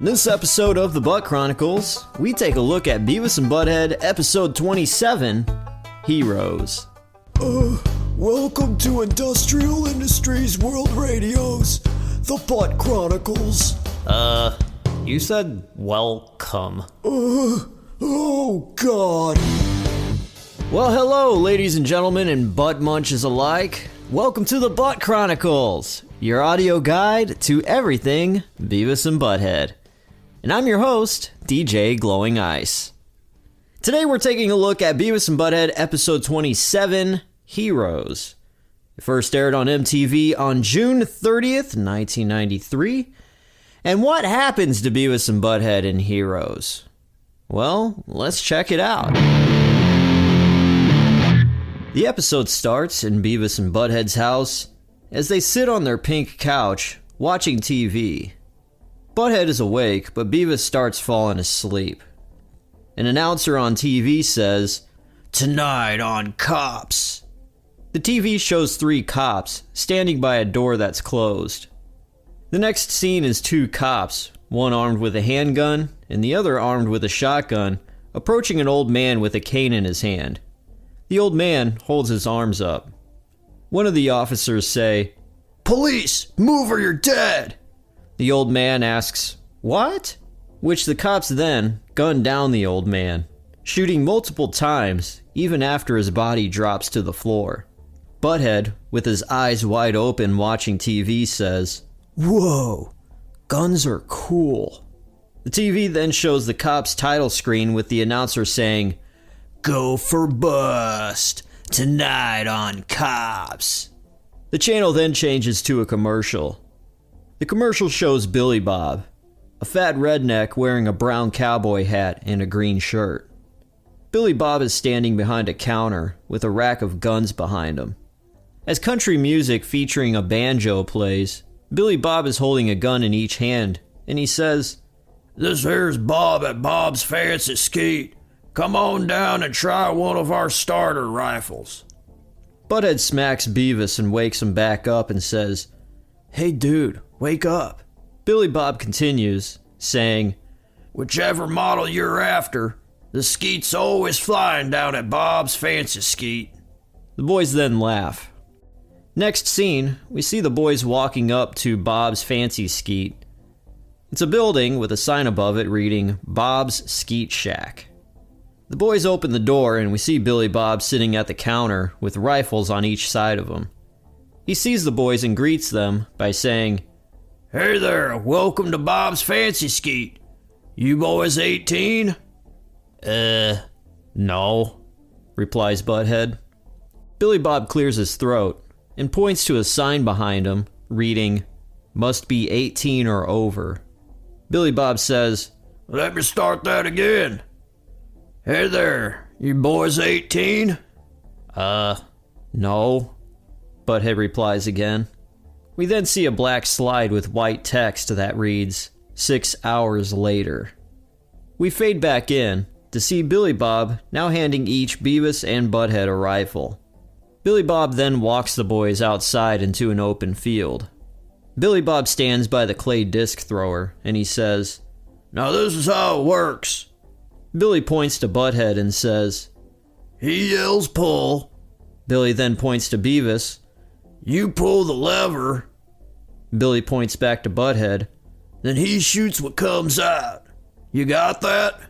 In this episode of the Butt Chronicles, we take a look at Beavis and Butt-Head, episode 27, Heroes. Welcome to Industrial Industries World Radio's The Butt Chronicles. You said welcome. Oh God. Well, hello, ladies and gentlemen and butt munches alike. Welcome to the Butt Chronicles, your audio guide to everything Beavis and Butt-Head. And I'm your host, DJ Glowing Ice. Today we're taking a look at Beavis and Butt-Head episode 27, Heroes. It first aired on MTV on June 30th, 1993. And what happens to Beavis and Butt-Head in Heroes? Well, let's check it out. The episode starts in Beavis and Butt-Head's house as they sit on their pink couch watching TV. Butt-Head is awake, but Beavis starts falling asleep. An announcer on TV says, "Tonight on Cops." The TV shows 3 cops standing by a door that's closed. The next scene is 2 cops, one armed with a handgun and the other armed with a shotgun, approaching an old man with a cane in his hand. The old man holds his arms up. One of the officers say, "Police, move or you're dead." The old man asks, "What?" Which the cops then gun down the old man, shooting multiple times even after his body drops to the floor. Butthead, with his eyes wide open watching TV, says, "Whoa, guns are cool." The TV then shows the cops' title screen with the announcer saying, "Go for bust, tonight on Cops." The channel then changes to a commercial. The commercial shows Billy Bob, a fat redneck wearing a brown cowboy hat and a green shirt. Billy Bob is standing behind a counter with a rack of guns behind him. As country music featuring a banjo plays, Billy Bob is holding a gun in each hand, and he says, "This here's Bob at Bob's Fancy Skeet. Come on down and try one of our starter rifles." Butthead smacks Beavis and wakes him back up and says, "Hey dude, wake up." Billy Bob continues, saying, "Whichever model you're after, the skeet's always flying down at Bob's Fancy Skeet." The boys then laugh. Next scene, we see the boys walking up to Bob's Fancy Skeet. It's a building with a sign above it reading, "Bob's Skeet Shack." The boys open the door and we see Billy Bob sitting at the counter with rifles on each side of him. He sees the boys and greets them by saying, "Hey there, welcome to Bob's Fancy Skeet. You boys 18? No, replies Butthead. Billy Bob clears his throat and points to a sign behind him reading, "Must be 18 or over." Billy Bob says, "Let me start that again. Hey there, you boys 18? No, Butthead replies again. We then see a black slide with white text that reads, 6 hours later. We fade back in to see Billy Bob now handing each Beavis and Butthead a rifle. Billy Bob then walks the boys outside into an open field. Billy Bob stands by the clay disc thrower and he says, "Now this is how it works." Billy points to Butthead and says, "He yells pull." Billy then points to Beavis. "You pull the lever." Billy points back to Butthead. "Then he shoots what comes out. You got that?"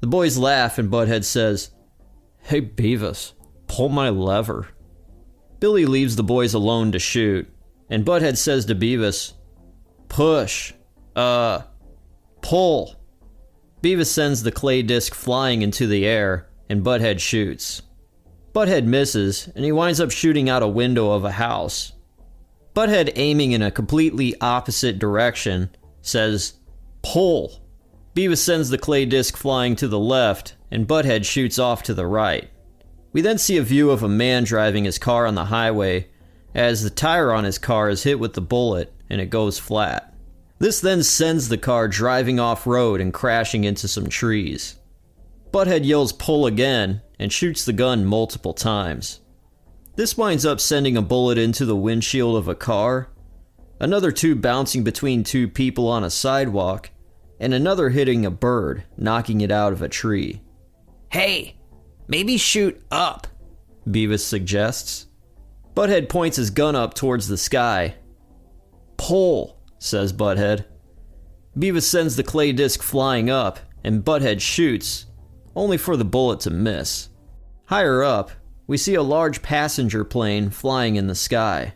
The boys laugh and Butthead says, "Hey Beavis, pull my lever." Billy leaves the boys alone to shoot, and Butthead says to Beavis, "Push. Pull." Beavis sends the clay disc flying into the air, and Butthead shoots. Butthead misses, and he winds up shooting out a window of a house. Butthead, aiming in a completely opposite direction, says, "Pull." Beavis sends the clay disc flying to the left, and Butthead shoots off to the right. We then see a view of a man driving his car on the highway, as the tire on his car is hit with the bullet, and it goes flat. This then sends the car driving off-road and crashing into some trees. Butthead yells pull again and shoots the gun multiple times. This winds up sending a bullet into the windshield of a car, another 2 bouncing between 2 people on a sidewalk, and another hitting a bird, knocking it out of a tree. Hey, maybe shoot up, Beavis suggests. Butthead points his gun up towards the sky. Pull, says Butthead. Beavis sends the clay disc flying up, and Butthead shoots, only for the bullet to miss. Higher up, we see a large passenger plane flying in the sky.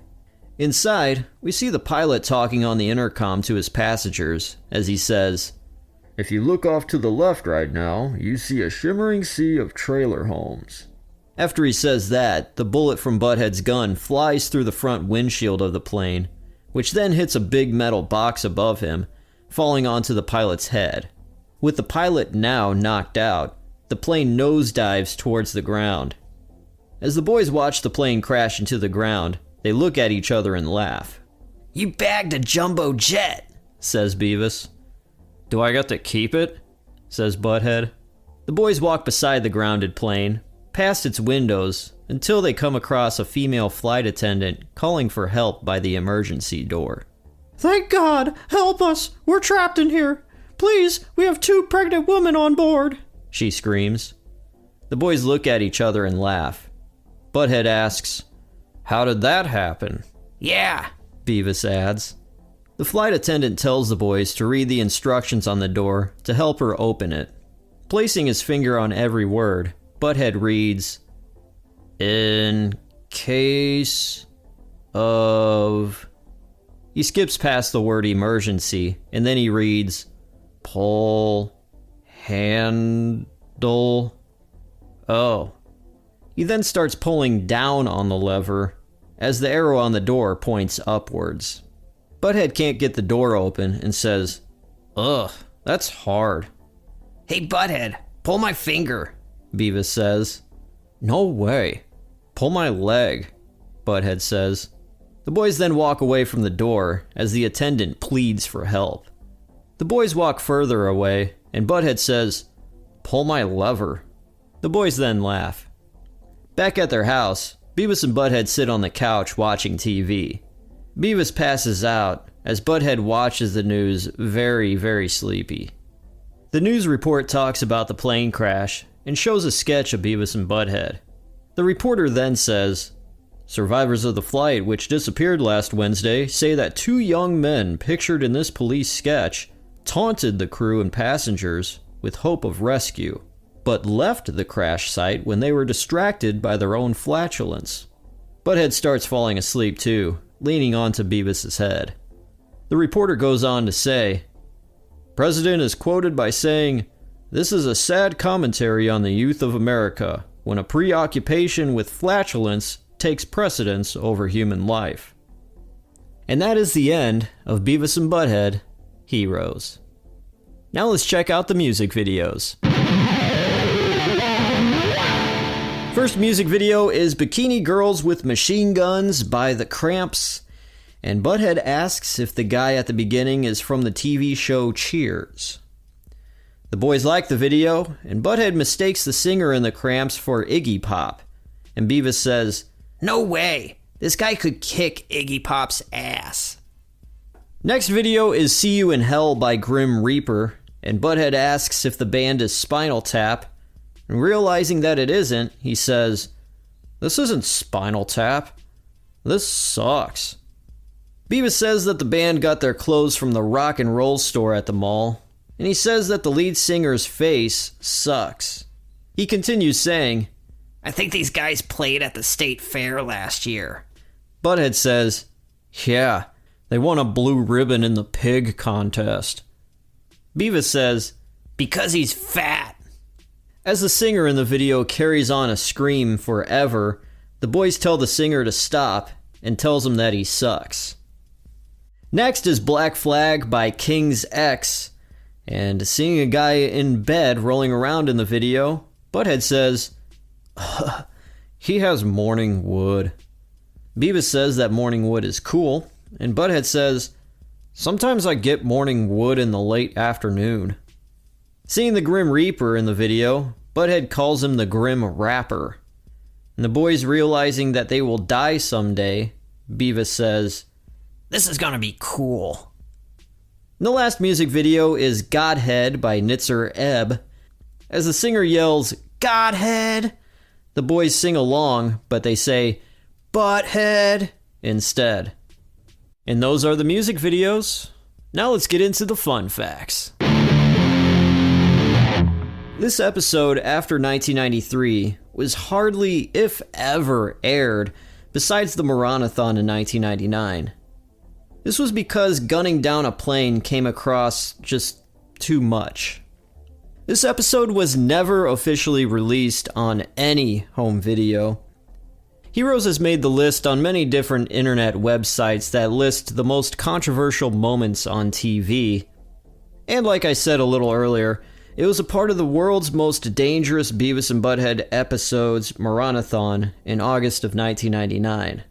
Inside, we see the pilot talking on the intercom to his passengers as he says, "If you look off to the left right now, you see a shimmering sea of trailer homes." After he says that, the bullet from Butthead's gun flies through the front windshield of the plane, which then hits a big metal box above him, falling onto the pilot's head. With the pilot now knocked out, the plane nosedives towards the ground. As the boys watch the plane crash into the ground, they look at each other and laugh. You bagged a jumbo jet, says Beavis. Do I get to keep it? Says Butthead. The boys walk beside the grounded plane, past its windows, until they come across a female flight attendant calling for help by the emergency door. Thank God! Help us! We're trapped in here! Please, we have 2 pregnant women on board! She screams. The boys look at each other and laugh. Butthead asks, "How did that happen?" Yeah, Beavis adds. The flight attendant tells the boys to read the instructions on the door to help her open it. Placing his finger on every word, Butthead reads, "In case of..." He skips past the word emergency, and then he reads, "Pull, handle." Oh. He then starts pulling down on the lever as the arrow on the door points upwards. Butthead can't get the door open and says, "Ugh, that's hard." Hey Butthead, pull my finger, Beavis says. "No way. Pull my leg," Butthead says. The boys then walk away from the door as the attendant pleads for help. The boys walk further away, and Butthead says, "Pull my lever." The boys then laugh. Back at their house, Beavis and Butthead sit on the couch watching TV. Beavis passes out as Butthead watches the news very, very sleepy. The news report talks about the plane crash and shows a sketch of Beavis and Butthead. The reporter then says, "Survivors of the flight which disappeared last Wednesday say that 2 young men pictured in this police sketch taunted the crew and passengers with hope of rescue, but left the crash site when they were distracted by their own flatulence." Butthead starts falling asleep too, leaning onto Beavis's head. The reporter goes on to say, "President is quoted by saying, 'This is a sad commentary on the youth of America when a preoccupation with flatulence takes precedence over human life.'" And that is the end of Beavis and Butthead, Heroes. Now let's check out the music videos. First music video is Bikini Girls with Machine Guns by The Cramps, and Butthead asks if the guy at the beginning is from the TV show Cheers. The boys like the video, and Butthead mistakes the singer in The Cramps for Iggy Pop, and Beavis says, No way, this guy could kick Iggy Pop's ass. Next video is See You in Hell by Grim Reaper, and Butthead asks if the band is Spinal Tap, and realizing that it isn't, he says, "This isn't Spinal Tap. This sucks." Beavis says that the band got their clothes from the rock and roll store at the mall, and he says that the lead singer's face sucks. He continues saying, I think these guys played at the state fair last year. Butthead says, "Yeah, they won a blue ribbon in the pig contest." Beavis says, Because he's fat. As the singer in the video carries on a scream forever, the boys tell the singer to stop and tells him that he sucks. Next is Black Flag by King's X, and seeing a guy in bed rolling around in the video, Butthead says, "He has morning wood." Beavis says that morning wood is cool, and Butthead says, "Sometimes I get morning wood in the late afternoon." Seeing the Grim Reaper in the video, Butthead calls him the Grim Rapper. And the boys realizing that they will die someday, Beavis says, This is gonna be cool. The last music video is Godhead by Nitzer Ebb. As the singer yells, Godhead, the boys sing along, but they say, Butthead instead. And those are the music videos. Now let's get into the fun facts. This episode, after 1993, was hardly, if ever, aired, besides the Moranathon in 1999. This was because gunning down a plane came across just too much. This episode was never officially released on any home video. Heroes has made the list on many different internet websites that list the most controversial moments on TV. And like I said a little earlier, it was a part of the world's most dangerous Beavis and Butt-Head episodes, Moranathon, in August of 1999.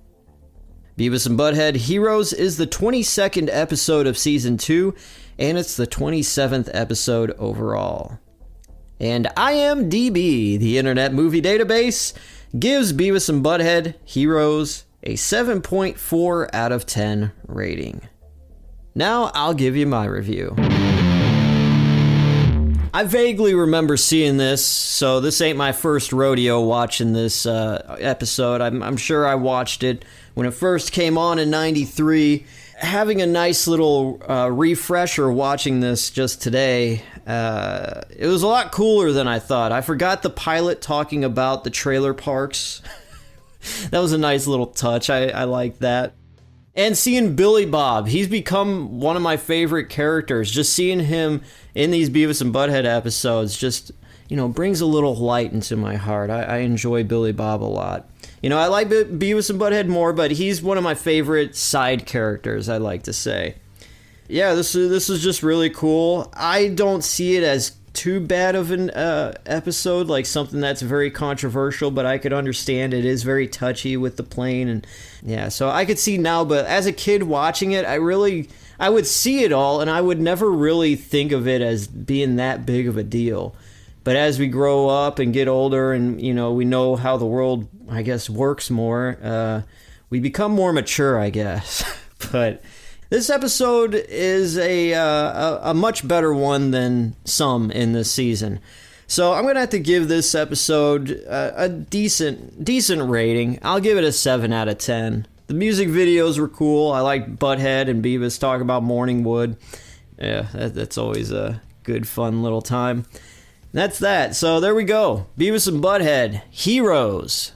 Beavis and Butt-Head Heroes is the 22nd episode of Season 2, and it's the 27th episode overall. And IMDb, the Internet Movie Database, gives Beavis and Butt-Head Heroes a 7.4 out of 10 rating. Now I'll give you my review. I vaguely remember seeing this, so this ain't my first rodeo watching this episode. I'm sure I watched it when it first came on in 93. Having a nice little refresher watching this just today, it was a lot cooler than I thought. I forgot the pilot talking about the trailer parks. That was a nice little touch. I like that. And seeing Billy Bob, he's become one of my favorite characters. Just seeing him in these Beavis and Butt-Head episodes just, brings a little light into my heart. I enjoy Billy Bob a lot. I like Beavis and Butt-Head more, but he's one of my favorite side characters, I like to say. Yeah, this is just really cool. I don't see it as too bad of an episode, like something that's very controversial, but I could understand it is very touchy with the plane, and yeah, so I could see now, but as a kid watching it, I would see it all, and I would never really think of it as being that big of a deal. But as we grow up and get older and, we know how the world, I guess, works more, we become more mature, I guess. But this episode is a much better one than some in this season. So I'm going to have to give this episode a decent rating. I'll give it a 7 out of 10. The music videos were cool. I like Butthead and Beavis talk about Morningwood. Yeah, that's always a good, fun little time. That's that. So there we go. Beavis and Butt-Head Heroes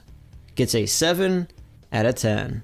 gets a 7 out of 10.